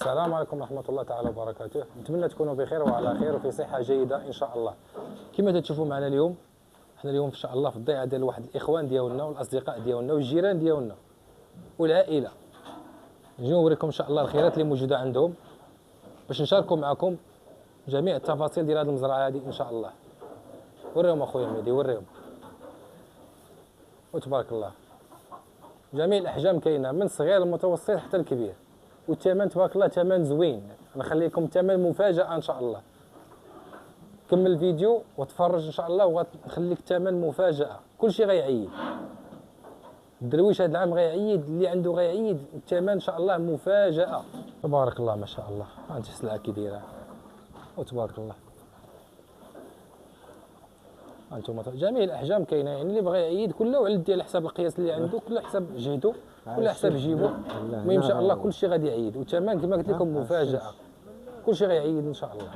السلام عليكم ورحمة الله تعالى وبركاته. نتمنى تكونوا بخير وعلى خير وفي صحة جيدة إن شاء الله. كما تشوفوا معنا اليوم، احنا اليوم إن شاء الله في الضيعة ديال واحد الإخوان ديالنا والأصدقاء ديالنا والجيران ديالنا والعائلة. نجي نوريكم إن شاء الله الخيرات اللي موجودة عندهم باش نشاركوا معكم جميع التفاصيل ديال هذه المزرعة هذه إن شاء الله. وريهم أخويا مهدي، وريهم. وتبارك الله جميع الأحجام كاينة من الصغير المتوسط حتى الكبير، والثمن تبارك الله ثمن زوين. نخلي لكم ثمن مفاجأة ان شاء الله. كمل الفيديو وتفرج ان شاء الله، وغنخليك ثمن مفاجأة. كلشي غيعيد. الدرويش هذا العام غيعيد، اللي عنده غيعيد. الثمن ان شاء الله مفاجأة. تبارك الله ما شاء الله. هانت السلعة كي دايرة، وتبارك الله. هانتوما جميع الاحجام كاينه، يعني اللي بغى يعيد كله على حساب القياس اللي عنده، كله حساب جهده، كله حساب جيبو. المهم ان شاء الله كلشي غادي يعيد، والثمن كما قلت لكم مفاجاه. كلشي غيعيد ان شاء الله.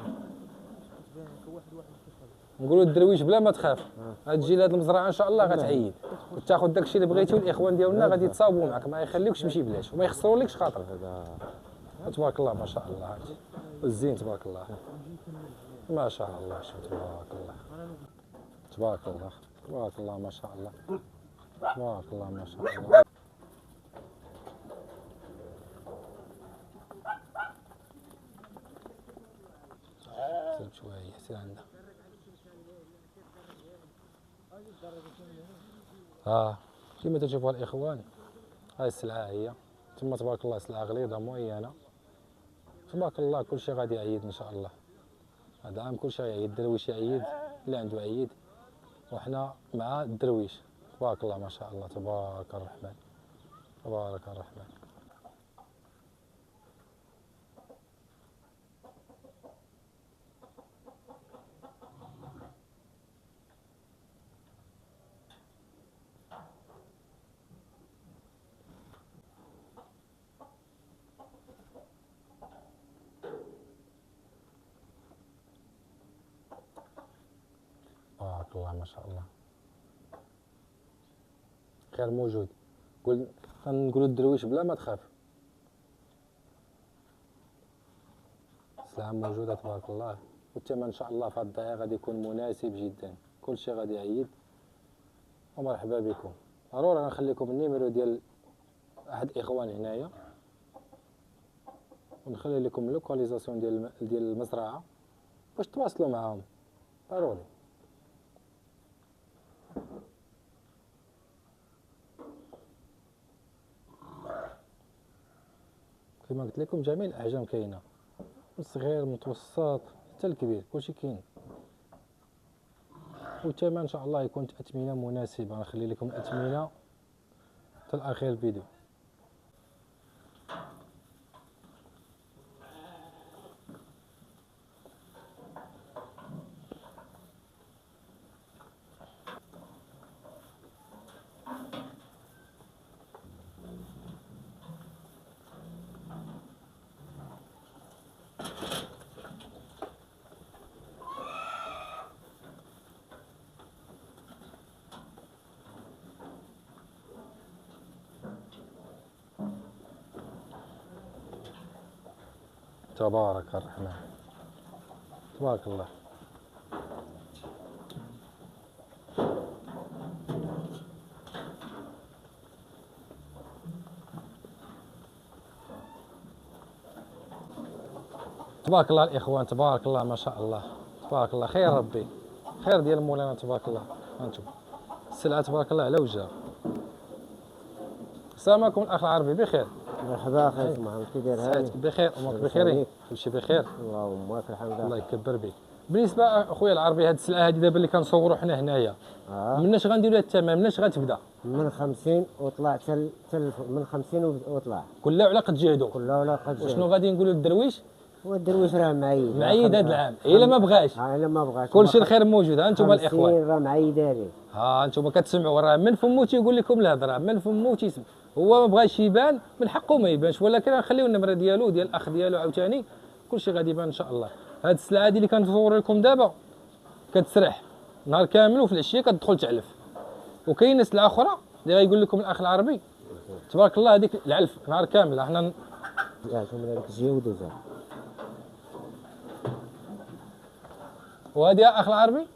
نقولوا الدرويش بلا ما تخاف، غتجي لهاد المزرعه ان شاء الله غتعيد وتاخذ داكشي اللي بغيتي، والاخوان ديالنا غادي يتصاوبوا معك، ما يخليوكش تمشي بلاش وما يخسرولكش خاطرك. تبارك الله ما شاء الله. هادي والزين تبارك الله ما شاء الله. شوف تبارك الله تبارك الله تبارك الله ما شاء الله تبارك الله ما شاء الله. سيب شوية سير عندها. كما تشوفوا الإخوان، هاي السلعة هي ثم تبارك الله سلعة غليظة معينة. تبارك الله كلشي غادي يعيد إن شاء الله. هذا العام كلشي غيعيد، الدرويش يعيد، اللي عنده عيد، وحنا مع الدرويش. تبارك الله ما شاء الله. تبارك الرحمن تبارك الرحمن. تبارك الله ما شاء الله. خير موجود. نقولوا الدرويش بلا ما تخاف. السلعة موجودة تبارك الله، والثمن ان شاء الله في هاد الضيعة غادي يكون مناسب جدا. كلشي غادي يعيد، ومرحبا بكم. ضروري غنخليكم النيميرو ديال احد الاخوان هنايا، ونخلي لكم اللوكاليزاسيون ديال المزرعة باش تواصلوا معاهم. ضروري. كما قلت لكم جميع الاحجام كاينه، من الصغير المتوسط حتى الكبير، كلشي كاين. والثمن ان شاء الله يكون اثمنه مناسبه. غنخلي لكم الاثمنه حتى الاخير الفيديو. تبارك الرحمن تبارك الله. تبارك الله الإخوان، تبارك الله ما شاء الله. تبارك الله خير ربي، خير ديال مولانا تبارك الله. هانتم السلعة تبارك الله على وجهها. السلام عليكم الأخ العربي، بخير؟ مرحبا اخي محمد، كي داير؟ سعيدك بخير، امورك بخير؟ كلشي بخير؟ اللهم لك الحمد. الله يكبر بك. بالنسبه اخويا العربي، هاد السلعه هادي دابا اللي كنصوروا حنا هنايا، مناش غنديروا لها الثمن؟ مناش غتبدا؟ من 50 وطلع من 50 وطلع. كلها على قد جهدو، كلها على قد جهدو. وشنو غادي نقولوا للدرويش؟ والدرويش راه معيد هذا العام، الا ما بغاش. الا ما بغاش كلشي الخير موجود. ها انتم الاخوان راه معيد عليه. انتم كتسمعوا، راه من فمو تيقول لكم الهضره، من فمو تيسمع. هو ما بغاش يبان، من حقه ما يبانش، ولكن غنخليو النمره ديالو ديال الاخ ديالو عاوتاني. كلشي غادي يبان ان شاء الله. هاد السلعه هادي اللي كنصور لكم دابا كتسرح نهار كامل، وفي العشيه كتدخل تعلف. وكاينه سلعه اخرى اللي غايقول لكم الاخ العربي تبارك الله، هذيك العلف نهار كامل. حنا من هذيك الجهه ودوزها. وهذه اخ العربي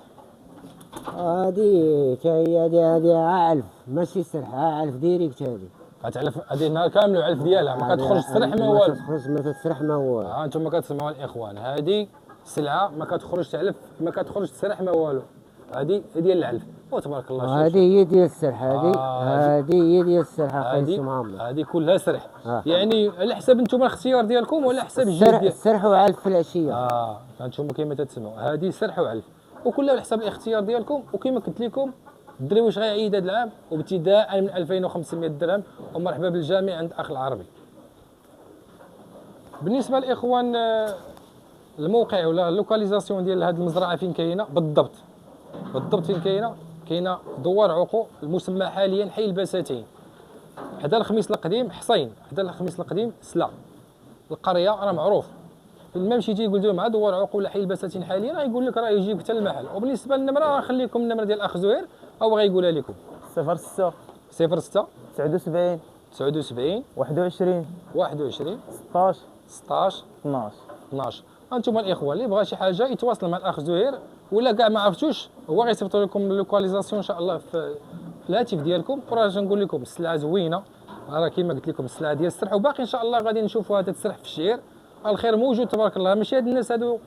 هادي تا هي هادي علف ماشي سرح، علف ديريكت هادي. غتعلف هذه النهار كامل العلف ديالها ما كتخرج تسرح ما والو. ما تسرح ما والو. ها انتم كتسمعوا الاخوان، هذه سلعه ما كتخرج تعلف ما كتخرج تسرح ما والو. هذه ديال العلف وتبارك الله. شوف هذه هي ديال السرح، هذه هي ديال السرح اخي محمد. هذه كلها سرح. يعني على حسب انتم الاختيار ديالكم ولا حسب الجهد ديالكم. السرح وعلف في العشيه. انتم كيما تتسمعوا هذه سرح وعلف وكلها على حسب الاختيار ديالكم. وكما قلت لكم الدرويش غيعيد هذا العام وابتداء من 2500 درهم. ومرحبا بالجميع عند اخ العربي. بالنسبه للاخوان الموقع ولا اللوكاليزاسيون ديال هذه المزرعه فين كاينه بالضبط فين كاينه؟ كاينه دوار عقو المسمى حاليا حي البساتين حدا الخميس القديم حصين، حدا الخميس القديم سلا. القريه راه معروف، فين ما مشيتي يقول لهم مع دوار عقو ولا حي البساتين حاليا راه يقول لك راه يجيك حتى المحل. وبالنسبه للنمره راه نخليكم النمره ديال الاخ زهير او غيقولها لكم. 06 06 79 79 21 21 16 16 12. 12. انتم الاخوه اللي بغى شي حاجه يتواصل مع الاخ زهير، ولا كاع ما عرفتوش هو غيصيفط لكم اللوكاليزاسيون ان شاء الله في الهاتف ديالكم. وراه نقول لكم السلعه زوينه، راه كيما قلت لكم السلعه ديال السرح. وباقي ان شاء الله غادي نشوفوها تتسرح في الشعير. الخير موجود تبارك الله. ماشي هاد الناس هادو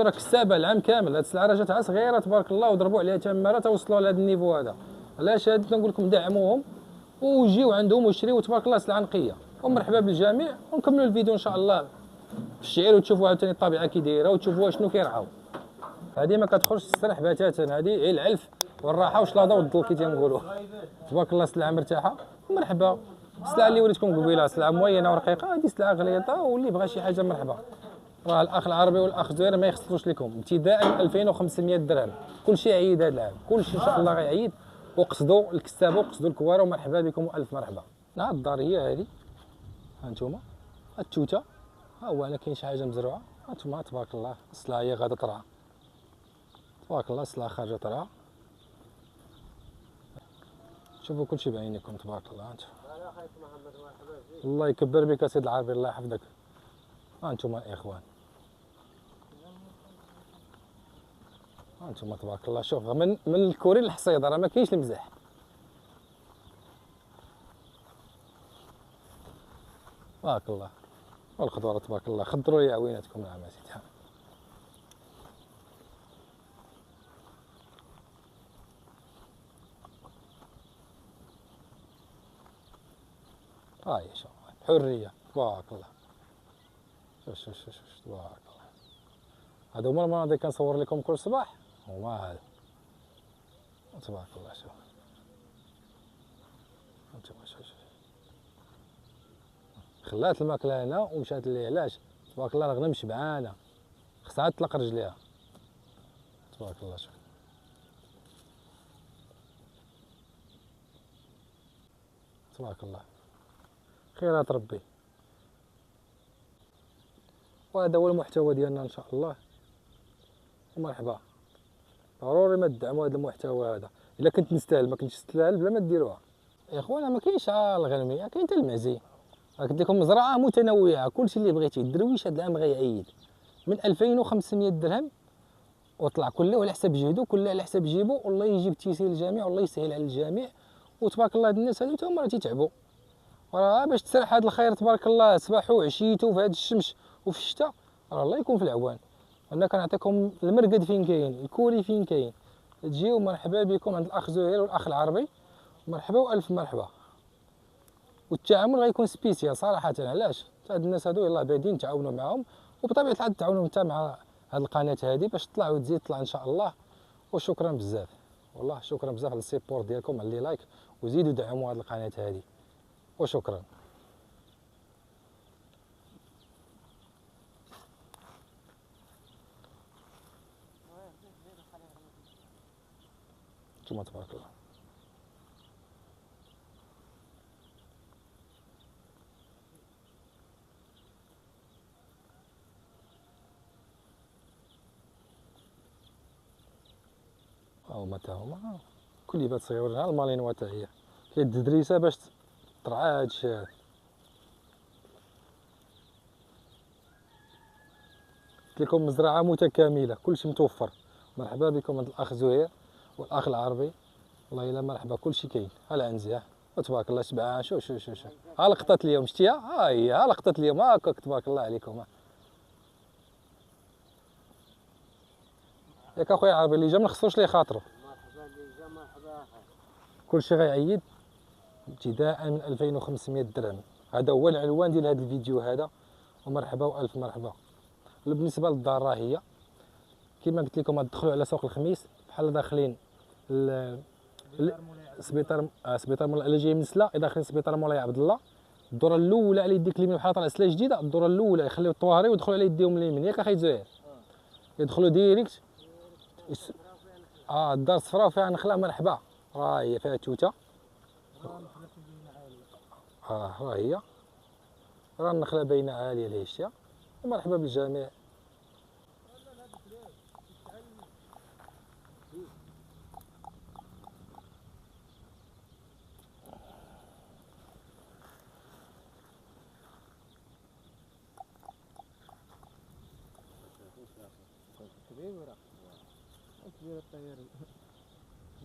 راه كسابه العام كامل. هاد السلعه راه جاتها صغيره تبارك الله وضربوا عليها تماره توصلوا لهذا النيفو هذا. علاش هاد نقول لكم دعموهم وجيو عندهم وشريو تبارك الله سلعه نقيه. ومرحبا بالجميع ونكملوا الفيديو ان شاء الله في الشعير وتشوفوا عاوتاني الطبيعه كي دايره وتشوفوها شنو كيرعاو. هذه ما كتخرجش تسرح بتاتا، هذه غير العلف والراحه والشلاضه والضل كي تنقولوا. تبارك الله سلعه مرتاحه. مرحبا. السلعه اللي وريتكم قبيله سلعه موينه ورقيقه، هذه سلعه غليظه واللي بغى شي حاجه مرحبا. راه الاخ العربي والاخ زهير ما يخسروش لكم ابتداء من 2500 درهم. كل شيء عيد هذا العام، كل شيء ان شاء الله غيعيد. وقصدوا الكسابه وقصدوا الكواره ومرحبا بكم والف مرحبا. هاد الدار هي هذه، ها انتم التوته. ها هو انا كاين شي حاجه مزروعه. هانتوما تبارك الله السلعه هي غادا ترعى. تبارك الله السلعه خارجه ترعى. شوفوا كلشي بعينيكم تبارك الله. انتم الله يكبر بك سيد العربي الله يحفظك. هانتوما الاخوان، هانتوما تبارك الله. شوف من الكوري للحصيده راه ما كاينش المزاح. تبارك الله. والخضره تبارك الله. خضروا لي عويناتكم نعم سيدي. هاي شوف حريه تبارك الله. شوف تبارك الله. هذا هما المناظر اللي كنصور لكم كل صباح هما هذا. تبارك الله. شوف انتما شوف خلات الماكله هنا ومشات ليه. علاش؟ تبارك الله الغنم شبعانه خصها تطلق رجليها. تبارك الله. شوف تبارك الله. خيرات ربي. وهذا هو المحتوى ديالنا ان شاء الله. ومرحبا. ضروري ما تدعموا هذا المحتوى هذا. الا كنت نستاهل ما كنتش نستاهل بلا ما ديروها. يا اخوانا ما كاينش الغنميه، كاين حتى المعزي. قلت لكم مزرعه متنوعه كلشي اللي بغيتي. الدرويش هذا العام غيعيد من 2500 درهم وطلع كله على حساب جهدو، كله على حساب جيبو. والله يجيب التيسير للجميع والله يسهل على الجميع. وتبارك الله هاد الناس هادو تاهما راه تيتعبوا. وراه باش تسرح هذا الخير تبارك الله صباحو وعشيتو في هذا الشمس وفي الشتاء راه الله يكون في العوان. انا كنعطيكم المرقد فين كاين، الكوري فين كاين. تجيو مرحبا بكم عند الاخ زهير والاخ العربي. مرحبا والف مرحبا. والتعامل غيكون سبيسيال صراحه. علاش؟ هاد الناس هادو يلاه بادين تعاونوا معاهم، وبطبيعه الحال تعاونوا انت مع هاد القناه هادي باش تطلع وتزيد تطلع ان شاء الله. وشكرا بزاف والله، شكرا بزاف على السيبور ديالكم، على لي لايك وزيدوا دعموا هاد القناه هادي. وشكرا. ثم تبارك الله. هما تا هما كليبات صغيرين المالينوا تا هي كاين الدريسه باش ترعى هاد الشيء هذا. قلت لكم مزرعه متكامله كلشي متوفر. مرحبا بكم عند الاخ زهير والاخ العربي، والله الا مرحبا كلشي كاين. ها العنزه تبارك الله شبعان. شوف شوف شوف شوف ها لقطات اليوم شتيها، ها هي ها لقطات اليوم هاكاك تبارك الله عليكم. ياك اخويا العربي اللي جا ما نخسروش ليه خاطرو. مرحبا اللي جا مرحبا. كلشي غيعيد ابتداء من 2500 درهم. هذا هو العنوان ديال هذا الفيديو هذا، ومرحبا والف مرحبا. بالنسبه للدار راه هي كما قلت لكم غتدخلوا على سوق الخميس بحال داخلين سبيطار مولاي الا جاي من سلا داخلين سبيطار مولاي عبد الله. الدوره الاولى على يديك اليمين بحال طالع سلا جديده، الدوره الاولى يخليو الطواري ويدخلوا على يديهم اليمين. ياك اخي زهير يدخلوا ديريكت. الدار صفراء وفيها نخله. مرحبا راه هي فيها توته. راه هي راه النخله باينه عاليه الهشيه. ومرحبا بالجميع.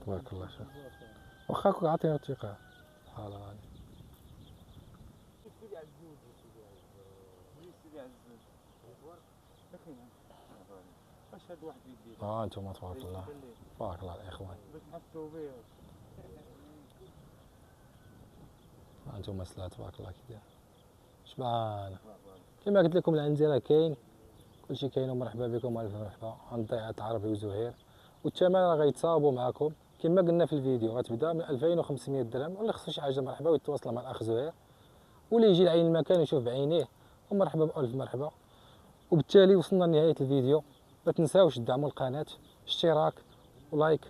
تبارك الله. شوف واخاك عطيني الثقه بحال هادي. انتم تبارك الله تبارك الله الاخوان. انتم مسلا تبارك الله كي داير شبعان. كما قلت لكم العنزه راه كاين كلشي كاين. ومرحبا بكم والف مرحبا عند ضيعة العربي وزهير. والثمن راه غيتصاوبوا معكم كما قلنا في الفيديو، غتبدا من 2500 درهم. واللي خصو شي حاجه مرحبا ويتواصل مع الاخ زهير، واللي يجي لعين المكان ويشوف بعينيه. ومرحبا بالف مرحبا. وبالتالي وصلنا لنهايه الفيديو. ما تنساوش تدعموا القناه، اشتراك ولايك،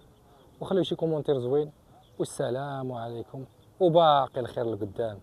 وخليو شي كومونتير زوين. والسلام عليكم وباقي الخير لقدام.